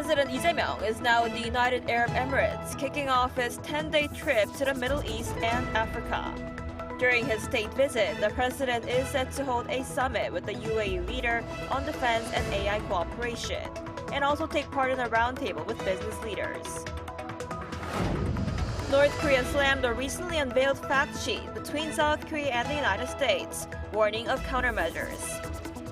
President Lee Jae-myung is now in the United Arab Emirates, kicking off his 10-day trip to the Middle East and Africa. During his state visit, the president is set to hold a summit with the UAE leader on defense and AI cooperation, and also take part in a roundtable with business leaders. North Korea slammed a recently unveiled fact sheet between South Korea and the United States, warning of countermeasures.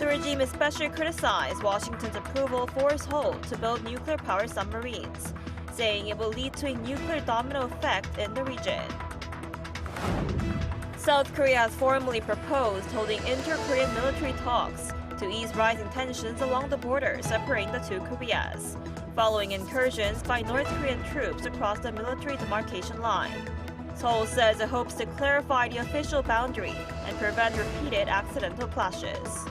The regime especially criticized Washington's approval for Seoul to build nuclear-powered submarines, saying it will lead to a nuclear domino effect in the region. South Korea has formally proposed holding inter-Korean military talks to ease rising tensions along the border separating the two Koreas, following incursions by North Korean troops across the military demarcation line. Seoul says it hopes to clarify the official boundary and prevent repeated accidental clashes.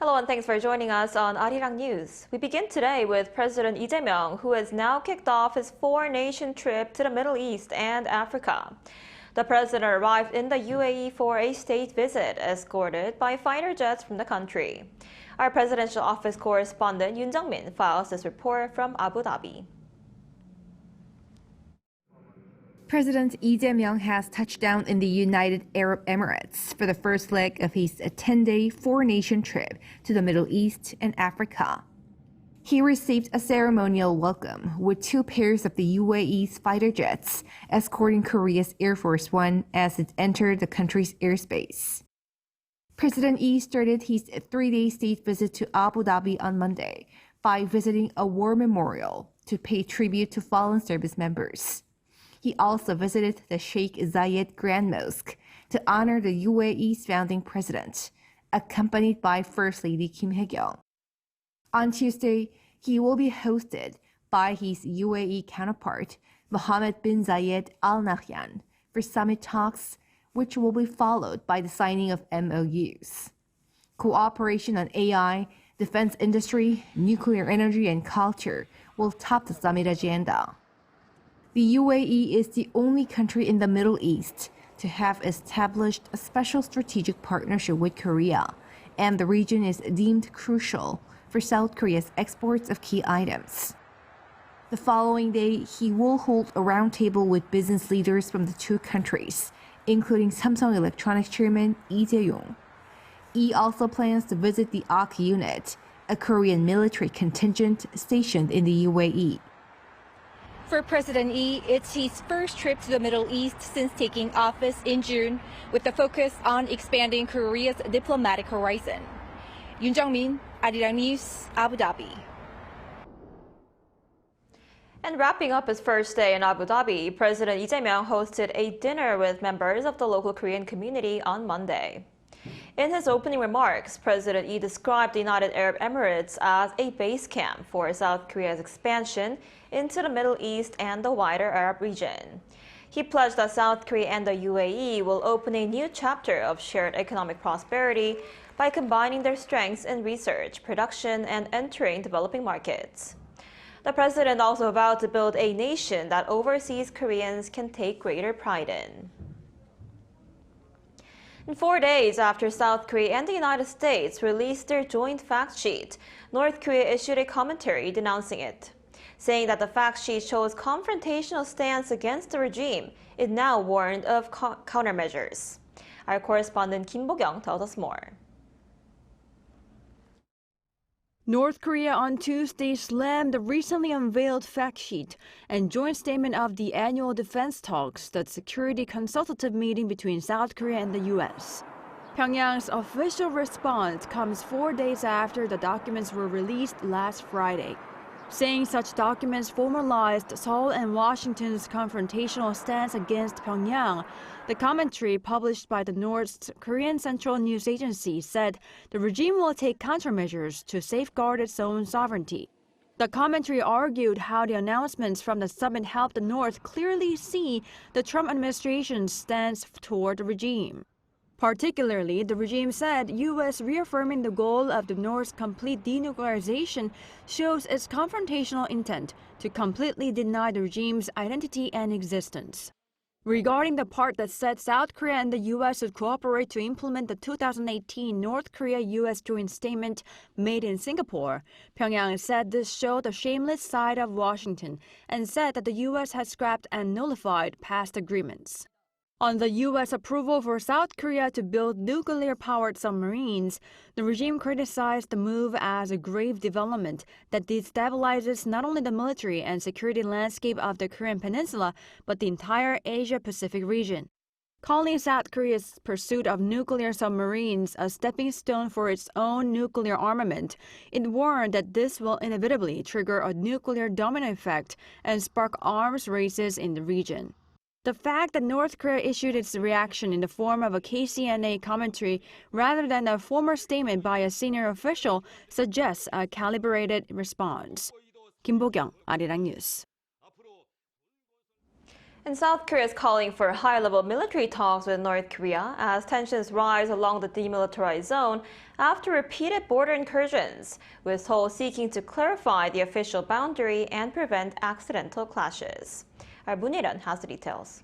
Hello and thanks for joining us on Arirang News. We begin today with President Lee Jae-myung, who has now kicked off his four-nation trip to the Middle East and Africa. The president arrived in the UAE for a state visit, escorted by fighter jets from the country. Our presidential office correspondent Yoon Jung-min files this report from Abu Dhabi. President Lee Jae-myung has touched down in the United Arab Emirates for the first leg of his 10-day four-nation trip to the Middle East and Africa. He received a ceremonial welcome with two pairs of the UAE's fighter jets escorting Korea's Air Force One as it entered the country's airspace. President Lee started his three-day state visit to Abu Dhabi on Monday by visiting a war memorial to pay tribute to fallen service members. He also visited the Sheikh Zayed Grand Mosque to honor the UAE's founding president, accompanied by First Lady Kim Hae-kyung. On Tuesday, he will be hosted by his UAE counterpart, Mohammed bin Zayed Al Nahyan, for summit talks, which will be followed by the signing of MOUs. Cooperation on AI, defense industry, nuclear energy, and culture will top the summit agenda. The UAE is the only country in the Middle East to have established a special strategic partnership with Korea, and the region is deemed crucial for South Korea's exports of key items. The following day, he will hold a roundtable with business leaders from the two countries, including Samsung Electronics chairman Lee Jae-yong. Lee also plans to visit the AK unit, a Korean military contingent stationed in the UAE. For President Lee, it's his first trip to the Middle East since taking office in June, with the focus on expanding Korea's diplomatic horizon. Yoon Jung-min, Arirang News, Abu Dhabi. And wrapping up his first day in Abu Dhabi, President Lee Jae-myung hosted a dinner with members of the local Korean community on Monday. In his opening remarks, President Lee described the United Arab Emirates as a base camp for South Korea's expansion into the Middle East and the wider Arab region. He pledged that South Korea and the UAE will open a new chapter of shared economic prosperity by combining their strengths in research, production, and entering developing markets. The president also vowed to build a nation that overseas Koreans can take greater pride in. And 4 days after South Korea and the United States released their joint fact sheet, North Korea issued a commentary denouncing it, saying that the fact sheet shows confrontational stance against the regime. It now warned of countermeasures. Our correspondent Kim Bo-kyung tells us more. North Korea on Tuesday slammed the recently unveiled fact sheet and joint statement of the annual defense talks, the security consultative meeting between South Korea and the U.S. Pyongyang's official response comes 4 days after the documents were released last Friday, saying such documents formalized Seoul and Washington's confrontational stance against Pyongyang. The commentary published by the North Korean Central News Agency said the regime will take countermeasures to safeguard its own sovereignty. The commentary argued how the announcements from the summit helped the North clearly see the Trump administration's stance toward the regime. Particularly, the regime said U.S. reaffirming the goal of the North's complete denuclearization shows its confrontational intent to completely deny the regime's identity and existence. Regarding the part that said South Korea and the U.S. would cooperate to implement the 2018 North Korea-U.S. joint statement made in Singapore, Pyongyang said this showed the shameless side of Washington and said that the U.S. had scrapped and nullified past agreements. On the U.S. approval for South Korea to build nuclear-powered submarines, the regime criticized the move as a grave development that destabilizes not only the military and security landscape of the Korean peninsula, but the entire Asia-Pacific region. Calling South Korea's pursuit of nuclear submarines a stepping stone for its own nuclear armament, it warned that this will inevitably trigger a nuclear domino effect and spark arms races in the region. The fact that North Korea issued its reaction in the form of a KCNA commentary rather than a formal statement by a senior official suggests a calibrated response. Kim Bo-kyung, Arirang News. And South Korea is calling for high-level military talks with North Korea as tensions rise along the demilitarized zone after repeated border incursions, with Seoul seeking to clarify the official boundary and prevent accidental clashes. Our Moon Hee-ryun has the details.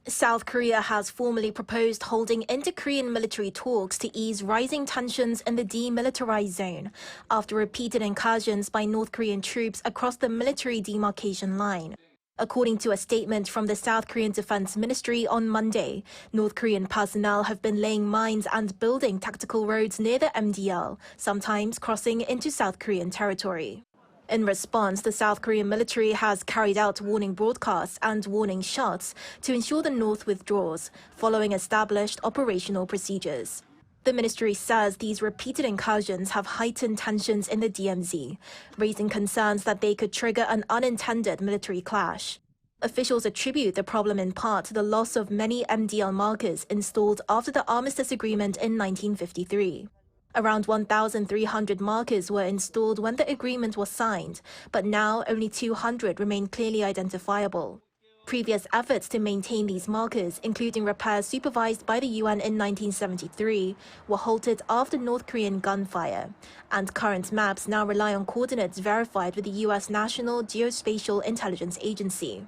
South Korea has formally proposed holding inter-Korean military talks to ease rising tensions in the demilitarized zone after repeated incursions by North Korean troops across the military demarcation line. According to a statement from the South Korean Defense Ministry on Monday, North Korean personnel have been laying mines and building tactical roads near the MDL, sometimes crossing into South Korean territory. In response, the South Korean military has carried out warning broadcasts and warning shots to ensure the North withdraws, following established operational procedures. The ministry says these repeated incursions have heightened tensions in the DMZ, raising concerns that they could trigger an unintended military clash. Officials attribute the problem in part to the loss of many MDL markers installed after the armistice agreement in 1953. Around 1,300 markers were installed when the agreement was signed, but now only 200 remain clearly identifiable. Previous efforts to maintain these markers, including repairs supervised by the UN in 1973, were halted after North Korean gunfire, and current maps now rely on coordinates verified with the U.S. National Geospatial Intelligence Agency.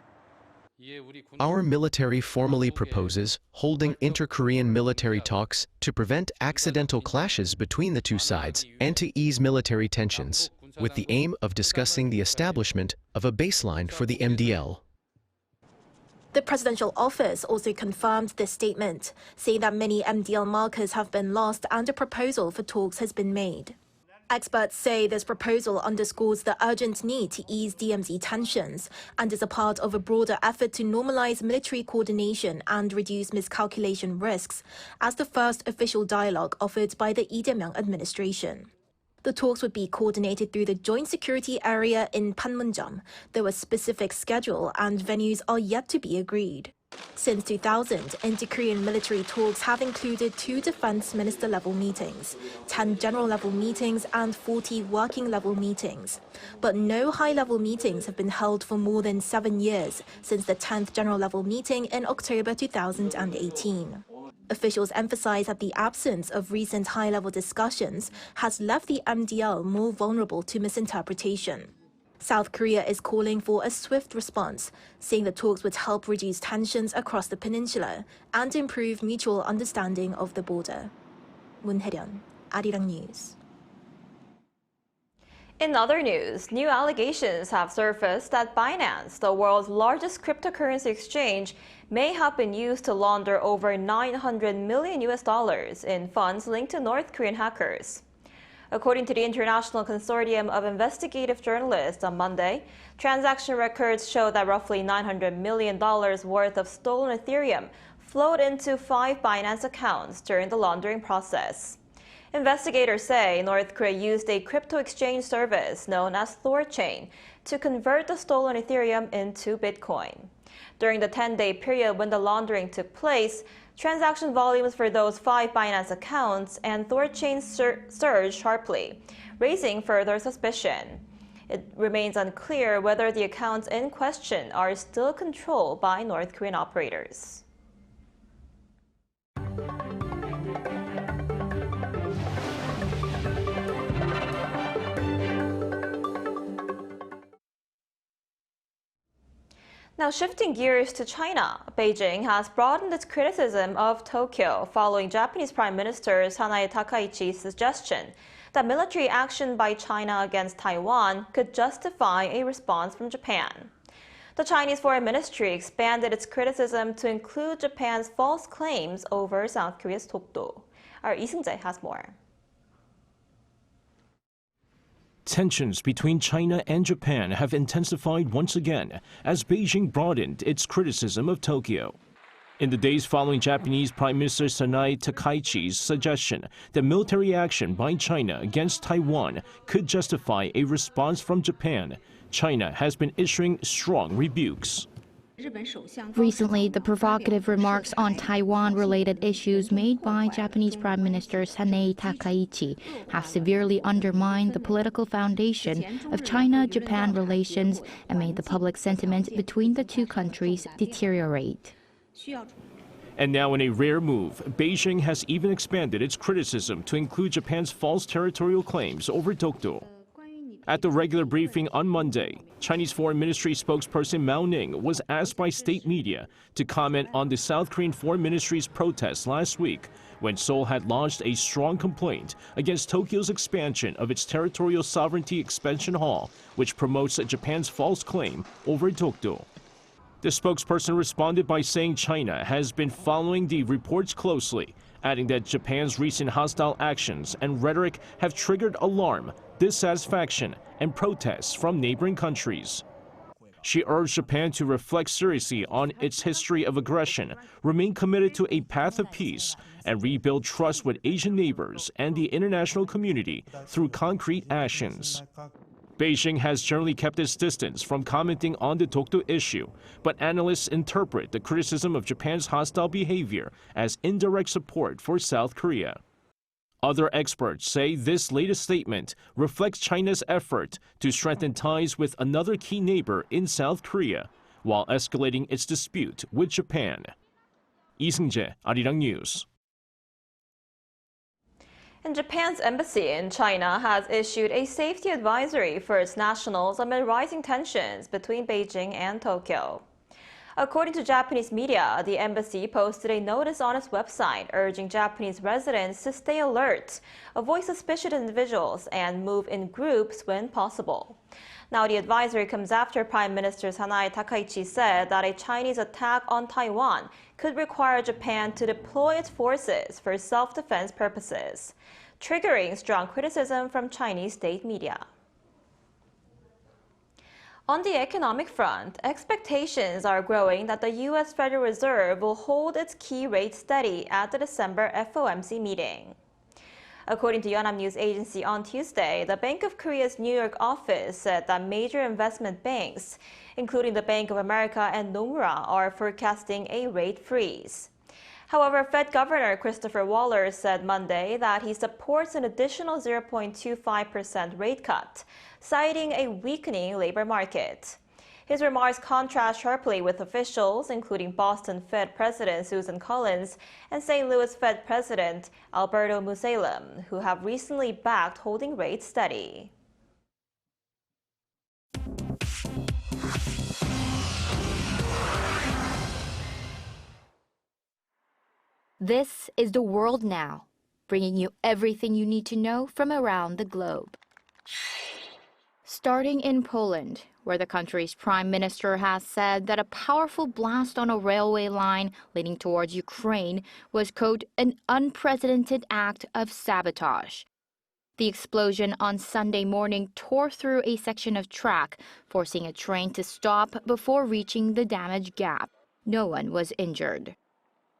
Our military formally proposes holding inter-Korean military talks to prevent accidental clashes between the two sides and to ease military tensions, with the aim of discussing the establishment of a baseline for the MDL. The presidential office also confirmed this statement, saying that many MDL markers have been lost and a proposal for talks has been made. Experts say this proposal underscores the urgent need to ease DMZ tensions and is a part of a broader effort to normalize military coordination and reduce miscalculation risks, as the first official dialogue offered by the Lee Jae-myung administration. The talks would be coordinated through the Joint Security Area in Panmunjom, though a specific schedule and venues are yet to be agreed. Since 2000, inter-Korean military talks have included 2 defense minister-level meetings, 10 general-level meetings, and 40 working-level meetings. But no high-level meetings have been held for more than 7 years since the 10th general-level meeting in October 2018. Officials emphasize that the absence of recent high-level discussions has left the MDL more vulnerable to misinterpretation. South Korea is calling for a swift response, saying the talks would help reduce tensions across the peninsula and improve mutual understanding of the border. Moon Hee-ryun, Arirang News. In other news, new allegations have surfaced that Binance, the world's largest cryptocurrency exchange, may have been used to launder over $900 million in funds linked to North Korean hackers. According to the International Consortium of Investigative Journalists on Monday, transaction records show that roughly $900 million worth of stolen Ethereum flowed into 5 Binance accounts during the laundering process. Investigators say North Korea used a crypto exchange service known as ThorChain to convert the stolen Ethereum into Bitcoin. During the 10-day period when the laundering took place, transaction volumes for those 5 Binance accounts and ThorChain surged sharply, raising further suspicion. It remains unclear whether the accounts in question are still controlled by North Korean operators. Now shifting gears to China, Beijing has broadened its criticism of Tokyo following Japanese Prime Minister Sanae Takaichi's suggestion that military action by China against Taiwan could justify a response from Japan. The Chinese Foreign Ministry expanded its criticism to include Japan's false claims over South Korea's Dokdo. Our Lee Seung-jae has more. Tensions between China and Japan have intensified once again as Beijing broadened its criticism of Tokyo. In the days following Japanese Prime Minister Sanae Takaichi's suggestion that military action by China against Taiwan could justify a response from Japan, China has been issuing strong rebukes. Recently, the provocative remarks on Taiwan-related issues made by Japanese Prime Minister Sanae Takaichi have severely undermined the political foundation of China-Japan relations and made the public sentiment between the two countries deteriorate. And now in a rare move, Beijing has even expanded its criticism to include Japan's false territorial claims over Dokdo. At the regular briefing on Monday, Chinese Foreign Ministry spokesperson Mao Ning was asked by state media to comment on the South Korean Foreign Ministry's protests last week when Seoul had launched a strong complaint against Tokyo's expansion of its territorial sovereignty expansion hall, which promotes Japan's false claim over Dokdo. The spokesperson responded by saying China has been following the reports closely, adding that Japan's recent hostile actions and rhetoric have triggered alarm, dissatisfaction, and protests from neighboring countries. She urged Japan to reflect seriously on its history of aggression, remain committed to a path of peace, and rebuild trust with Asian neighbors and the international community through concrete actions. Beijing has generally kept its distance from commenting on the Dokdo issue, but analysts interpret the criticism of Japan's hostile behavior as indirect support for South Korea. Other experts say this latest statement reflects China's effort to strengthen ties with another key neighbor in South Korea, while escalating its dispute with Japan. Lee Seung-jae, Arirang News. And Japan's embassy in China has issued a safety advisory for its nationals amid rising tensions between Beijing and Tokyo. According to Japanese media, the embassy posted a notice on its website urging Japanese residents to stay alert, avoid suspicious individuals, and move in groups when possible. Now, the advisory comes after Prime Minister Sanae Takaichi said that a Chinese attack on Taiwan could require Japan to deploy its forces for self-defense purposes, triggering strong criticism from Chinese state media. On the economic front, expectations are growing that the U.S. Federal Reserve will hold its key rate steady at the December FOMC meeting. According to Yonhap News Agency on Tuesday, the Bank of Korea's New York office said that major investment banks, including the Bank of America and Nomura, are forecasting a rate freeze. However, Fed Governor Christopher Waller said Monday that he supports an additional 0.25% rate cut, citing a weakening labor market. His remarks contrast sharply with officials, including Boston Fed President Susan Collins and St. Louis Fed President Alberto Musalem, who have recently backed holding rates steady. This is The World Now, bringing you everything you need to know from around the globe. Starting in Poland, where the country's prime minister has said that a powerful blast on a railway line leading towards Ukraine was, quote, an unprecedented act of sabotage. The explosion on Sunday morning tore through a section of track, forcing a train to stop before reaching the damaged gap. No one was injured.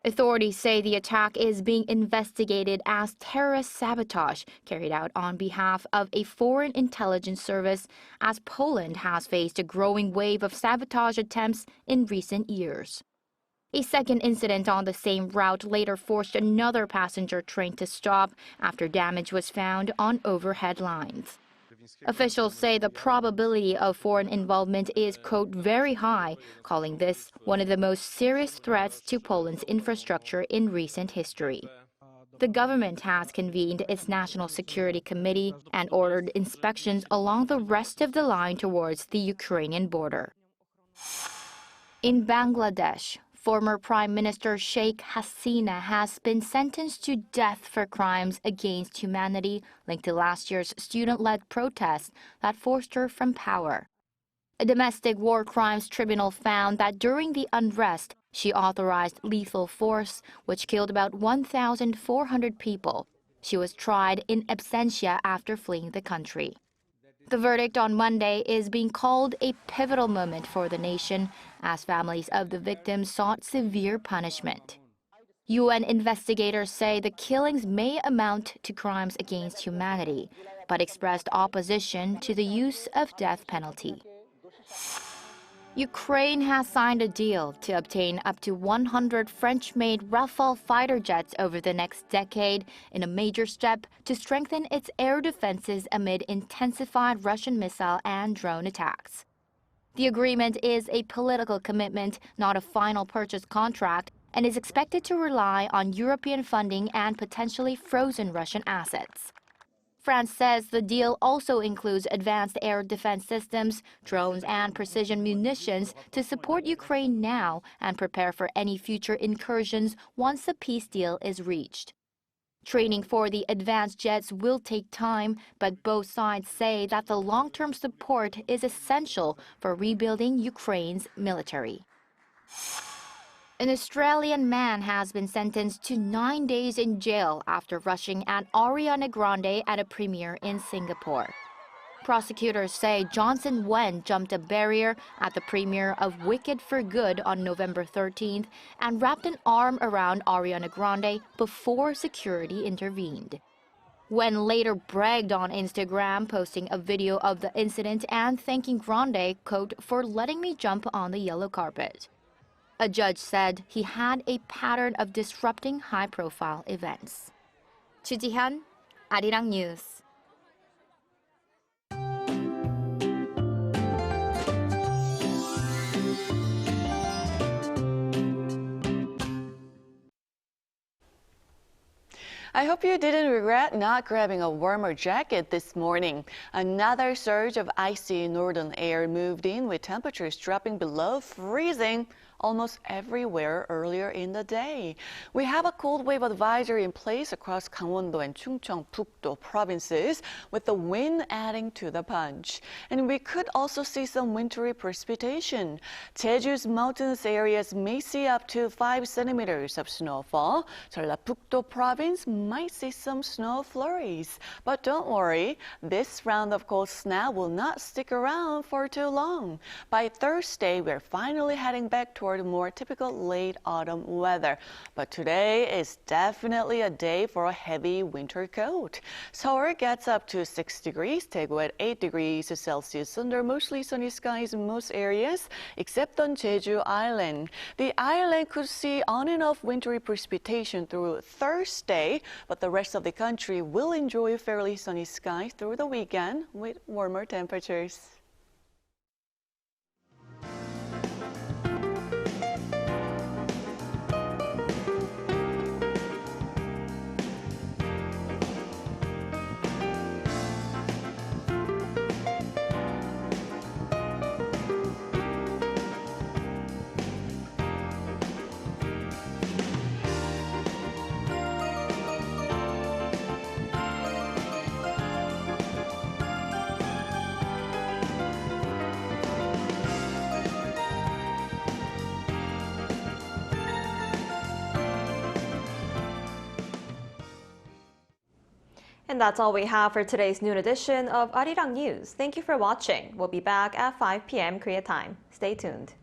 Authorities say the attack is being investigated as terrorist sabotage carried out on behalf of a foreign intelligence service, as Poland has faced a growing wave of sabotage attempts in recent years. A second incident on the same route later forced another passenger train to stop after damage was found on overhead lines. Officials say the probability of foreign involvement is, quote, very high, calling this one of the most serious threats to Poland's infrastructure in recent history. The government has convened its National Security Committee and ordered inspections along the rest of the line towards the Ukrainian border. In Bangladesh, former Prime Minister Sheikh Hasina has been sentenced to death for crimes against humanity linked to last year's student-led protests that forced her from power. A domestic war crimes tribunal found that during the unrest, she authorized lethal force, which killed about 1,400 people. She was tried in absentia after fleeing the country. The verdict on Monday is being called a pivotal moment for the nation, as families of the victims sought severe punishment. UN investigators say the killings may amount to crimes against humanity, but expressed opposition to the use of death penalty. Ukraine has signed a deal to obtain up to 100 French-made Rafale fighter jets over the next decade in a major step to strengthen its air defenses amid intensified Russian missile and drone attacks. The agreement is a political commitment, not a final purchase contract, and is expected to rely on European funding and potentially frozen Russian assets. France says the deal also includes advanced air defense systems, drones, and precision munitions to support Ukraine now and prepare for any future incursions once a peace deal is reached. Training for the advanced jets will take time, but both sides say that the long-term support is essential for rebuilding Ukraine's military. An Australian man has been sentenced to 9 days in jail after rushing at Ariana Grande at a premiere in Singapore. Prosecutors say Johnson Wen jumped a barrier at the premiere of Wicked for Good on November 13th and wrapped an arm around Ariana Grande before security intervened. Wen later bragged on Instagram, posting a video of the incident and thanking Grande, quote, for letting me jump on the yellow carpet. A judge said he had a pattern of disrupting high-profile events. Chu Ji-hyun, Arirang News. I hope you didn't regret not grabbing a warmer jacket this morning. Another surge of icy northern air moved in with temperatures dropping below freezing almost everywhere earlier in the day. We have a cold wave advisory in place across Gangwon-do and Chungcheong-pukto provinces, with the wind adding to the punch. And we could also see some wintry precipitation. Jeju's mountainous areas may see up to 5 centimeters of snowfall. Jeolla-pukto province might see some snow flurries. But don't worry, this round of cold snap will not stick around for too long. By Thursday, we're finally heading back toward more typical late autumn weather. But today is definitely a day for a heavy winter coat. Seoul gets up to 6 degrees, Daegu at 8 degrees Celsius under mostly sunny skies in most areas, except on Jeju Island. The island could see on and off wintry precipitation through Thursday, but the rest of the country will enjoy fairly sunny skies through the weekend with warmer temperatures. And that's all we have for today's noon edition of Arirang News. Thank you for watching. We'll be back at 5 p.m. Korea time. Stay tuned.